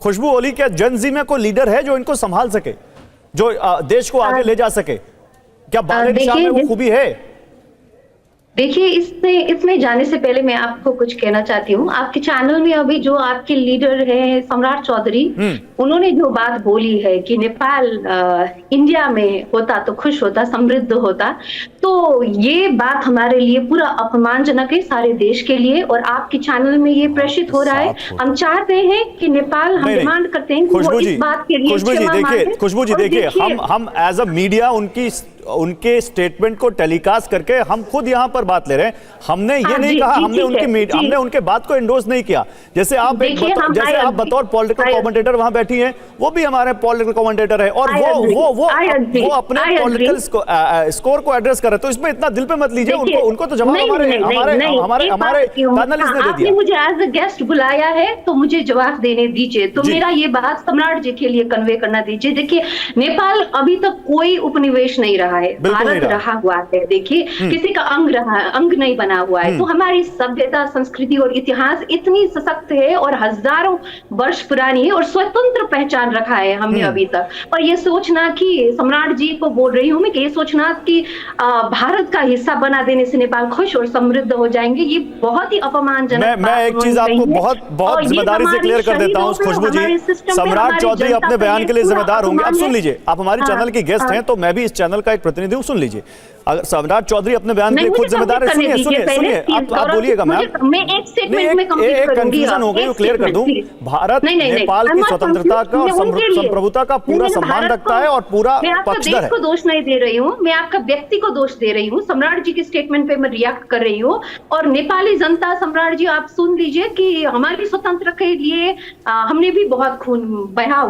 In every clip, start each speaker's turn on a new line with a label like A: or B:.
A: खुशबू ओली, क्या जनजी में कोई लीडर है जो इनको संभाल सके, जो देश को आगे ले जा सके? क्या बादल शाह में वो खूबी है?
B: देखिए, इसमें जाने से पहले मैं आपको कुछ कहना चाहती हूँ। आपके चैनल में अभी जो आपके लीडर है सम्राट चौधरी, उन्होंने जो बात बोली है कि नेपाल इंडिया में होता तो खुश होता, समृद्ध होता, तो ये बात हमारे लिए पूरा अपमानजनक है, सारे देश के लिए। और आपके चैनल में ये प्रेषित हो रहा है। हम चाहते हैं कि नेपाल, हम डिमांड करते हैं कि वो इस बात के लिए क्षमा मांगे।
A: खुशबू जी देखिए, हम एज अ मीडिया उनके स्टेटमेंट को टेलीकास्ट करके हम खुद यहाँ पर बात ले रहे हैं। हमने ये नहीं कहा, हमने उनके बात को एंडोर्स नहीं किया। जैसे आप बतौर पॉलिटिकल कमेंटेटर वहां बैठी हैं, वो भी हमारे पॉलिटिकल कमेंटेटर है, और वो अपने पॉलिटिकल स्कोर को एड्रेस कर रहे हैं। तो इसमें इतना दिल पे मत लीजिए, उनको तो जवाब हमारे पैनलिस्ट ने दे दिया।
B: मुझे एज अ गेस्ट बुलाया है तो मुझे जवाब देने दीजिए। तो मेरा ये बात सम्राट जी के लिए कन्वे करना दीजिए। देखिए, नेपाल अभी तक कोई उपनिवेश नहीं रहा है, भारत रहा हुआ है। देखिए, किसी का अंग नहीं बना हुआ है। तो हमारी सभ्यता, संस्कृति और इतिहास इतनी सशक्त है और हजारों वर्ष पुरानी है और स्वतंत्र पहचान रखा है हमने अभी तक। और ये सोचना कि सम्राट जी को बोल रही हूं मैं कि ये सोचना कि भारत का हिस्सा बना देने से नेपाल खुश और समृद्ध हो जाएंगे, ये बहुत ही अपमानजनक।
A: मैं एक चीज आपको बहुत जिम्मेदारी से क्लियर कर देता हूं खुशबू जी, सम्राट चौधरी अपने बयान के लिए जिम्मेदार होंगे। आप सुन लीजिए, आप हमारे चैनल के गेस्ट हैं, तो मैं भी इस चैनल का एक प्रतिनिधि हूं, सुन लीजिए। अगर सम्राट चौधरी अपने बयान के लिए खुद जिम्मेदार है, सुनिए आप बोलिएगा मैम।
B: मैं एक स्टेटमेंट में कंप्लीट करूंगी,
A: कंफ्यूजन हो गई, क्लियर कर दूं। भारत नेपाल की स्वतंत्रता का और संप्रभुता का पूरा सम्मान रखता है और पूरा पक्षधर है।
B: मैं आपको दोष नहीं दे रही हूँ, मैं आपका व्यक्ति को दोष दे रही हूँ। सम्राट जी के स्टेटमेंट पे मैं रिएक्ट कर रही हूँ। और नेपाली जनता, सम्राट जी आप सुन लीजिए कि हमारी स्वतंत्रता के लिए हमने भी बहुत खून बहा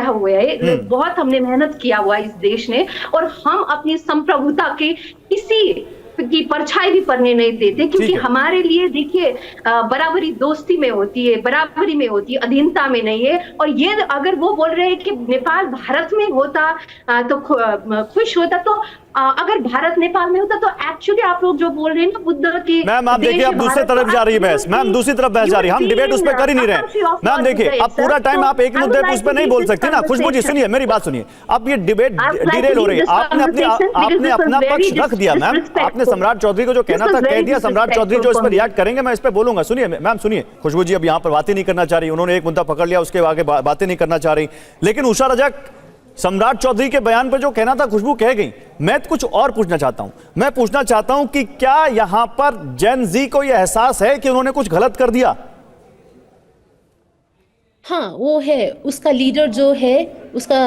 B: हुआ है, बहुत हमने मेहनत किया हुआ इस देश ने, और हम अपनी संप्रभुता के किसी की परछाई भी पड़ने नहीं देते। क्योंकि हमारे लिए देखिए, बराबरी दोस्ती में होती है, बराबरी में होती है, अधीनता में नहीं है। और ये अगर वो बोल रहे हैं कि नेपाल भारत में होता तो खुश होता, तो अगर भारत नेपाल में होता तो एक्चुअली आप लोग जो बोल रहे हैं ना, बुद्ध की।
A: मैम आप देखिए, आप दूसरी तरफ जा रही है बहस। मैम दूसरी तरफ बहस जा रही है, हम डिबेट उस पर कर ही नहीं रहे। मैम देखिए, अब पूरा टाइम आप एक मुद्दे पे उस पर नहीं बोल सकती ना। खुशबू जी सुनिए, मेरी बात सुनिए। अब ये डिबेट डिरेल हो रही है। आपने अपना पक्ष रख दिया मैम। आपने सम्राट चौधरी को जो कहना था कह दिया। सम्राट चौधरी जो इस पर रिएक्ट करेंगे, मैं इस पर बोलूंगा। सुनिए मैम, सुनिए। खुशबू जी अब यहाँ पर बातें नहीं करना चाह रही, उन्होंने एक मुद्दा पकड़ लिया, उसके आगे बातें नहीं करना चाह रही। लेकिन उषा रजक सम्राट चौधरी के बयान पर जो कहना था खुशबू कह गई। मैं कुछ और पूछना चाहता हूं। मैं पूछना चाहता हूं कि क्या यहां पर जेन जी को यह एहसास है कि उन्होंने कुछ गलत कर दिया?
C: हाँ, वो है। उसका लीडर जो है, उसका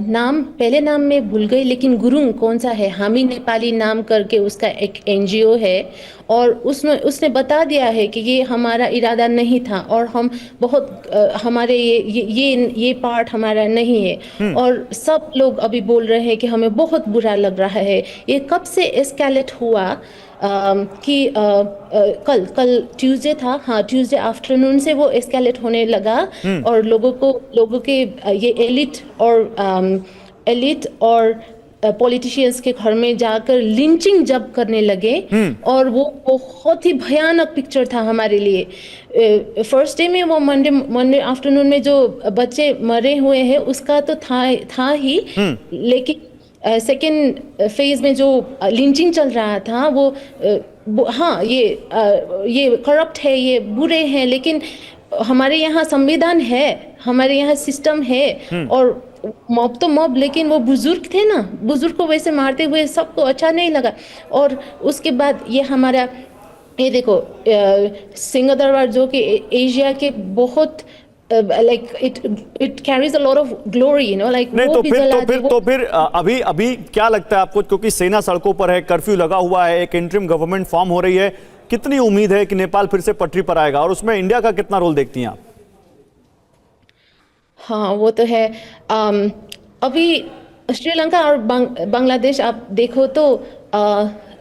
C: नाम, पहले नाम में भूल गई, लेकिन गुरुंग कौन सा है, हामी नेपाली नाम करके उसका एक एनजीओ है। और उसने बता दिया है कि ये हमारा इरादा नहीं था, और हम बहुत हमारे ये पार्ट हमारा नहीं है। और सब लोग अभी बोल रहे हैं कि हमें बहुत बुरा लग रहा है। ये कब से एस्केलेट हुआ कि कल ट्यूसडे था, हाँ ट्यूसडे आफ्टरनून से वो एस्केलेट होने लगा। और लोगों के ये एलिट और पॉलिटिशियंस के घर में जाकर लिंचिंग जब करने लगे। और वो बहुत ही भयानक पिक्चर था हमारे लिए। फर्स्ट डे में वो मंडे आफ्टरनून में जो बच्चे मरे हुए हैं उसका तो था ही, लेकिन सेकेंड फेज में जो लिंचिंग चल रहा था वो हाँ, ये करप्ट है, ये बुरे हैं। लेकिन हमारे यहाँ संविधान है, हमारे यहाँ सिस्टम है। और मॉब तो मॉब, लेकिन वो बुजुर्ग थे ना, बुजुर्ग को वैसे मारते हुए सबको अच्छा नहीं लगा। और उसके बाद ये हमारा, ये देखो सिंह दरबार जो कि एशिया के बहुत like it carries a lot of glory, you know, like
A: नहीं, तो फिर अभी क्या लगता है आपको? क्योंकि सेना सड़कों पर है, कर्फ्यू लगा हुआ है, एक इंटरिम गवर्नमेंट फॉर्म हो रही है, कितनी उम्मीद है कि नेपाल फिर से पटरी पर आएगा? और उसमें इंडिया का कितना रोल देखती हैं आप?
C: हाँ, वो तो है। अभी श्रीलंका और बांग्लादेश आप देखो तो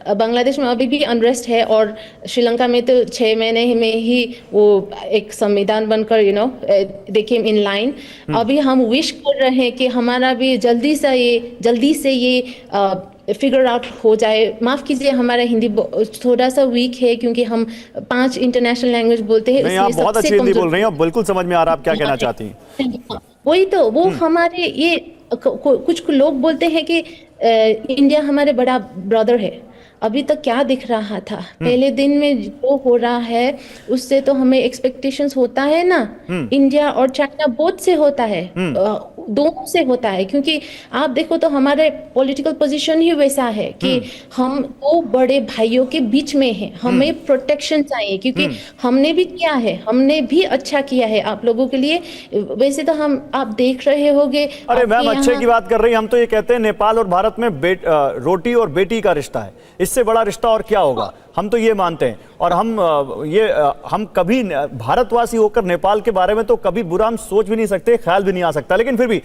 C: बांग्लादेश में अभी भी अनरेस्ट है, और श्रीलंका में तो 6 महीने में ही वो एक संविधान बनकर दे केम इन लाइन। अभी हम विश कर रहे हैं कि हमारा भी जल्दी से ये फिगर आउट हो जाए। माफ़ कीजिए, हमारा हिंदी थोड़ा सा वीक है क्योंकि हम 5 इंटरनेशनल लैंग्वेज बोलते हैं,
A: नहीं, आप
C: इसलिए
A: बहुत
C: सबसे
A: अच्छी हिंदी
C: कमजोर।
A: बोल रही हैं, अब बिल्कुल समझ में आ रहा है आप क्या कहना चाहती हैं।
C: वही तो, वो हमारे ये कुछ लोग बोलते हैं कि इंडिया हमारे बड़ा ब्रदर है। अभी तक क्या दिख रहा था, पहले दिन में जो हो रहा है उससे तो हमें एक्सपेक्टेशंस होता है ना। इंडिया और चाइना बोथ से होता है, दोनों से होता है, क्योंकि आप देखो तो हमारे पॉलिटिकल पोजीशन ही वैसा है कि हम दो बड़े भाइयों के बीच में हैं। हमें प्रोटेक्शन चाहिए क्योंकि हमने भी किया है, हमने भी अच्छा किया है आप लोगों के लिए। वैसे तो हम, आप देख रहे होंगे।
A: अरे मैम, अच्छे की बात कर रही हैं, हम तो ये कहते हैं नेपाल और भारत में रोटी और बेटी का रिश्ता है, इससे बड़ा रिश्ता और क्या होगा, हम तो ये मानते हैं। और हम कभी भारतवासी होकर नेपाल के बारे में तो कभी बुरा हम सोच भी नहीं सकते, ख्याल भी नहीं आ सकता। लेकिन फिर भी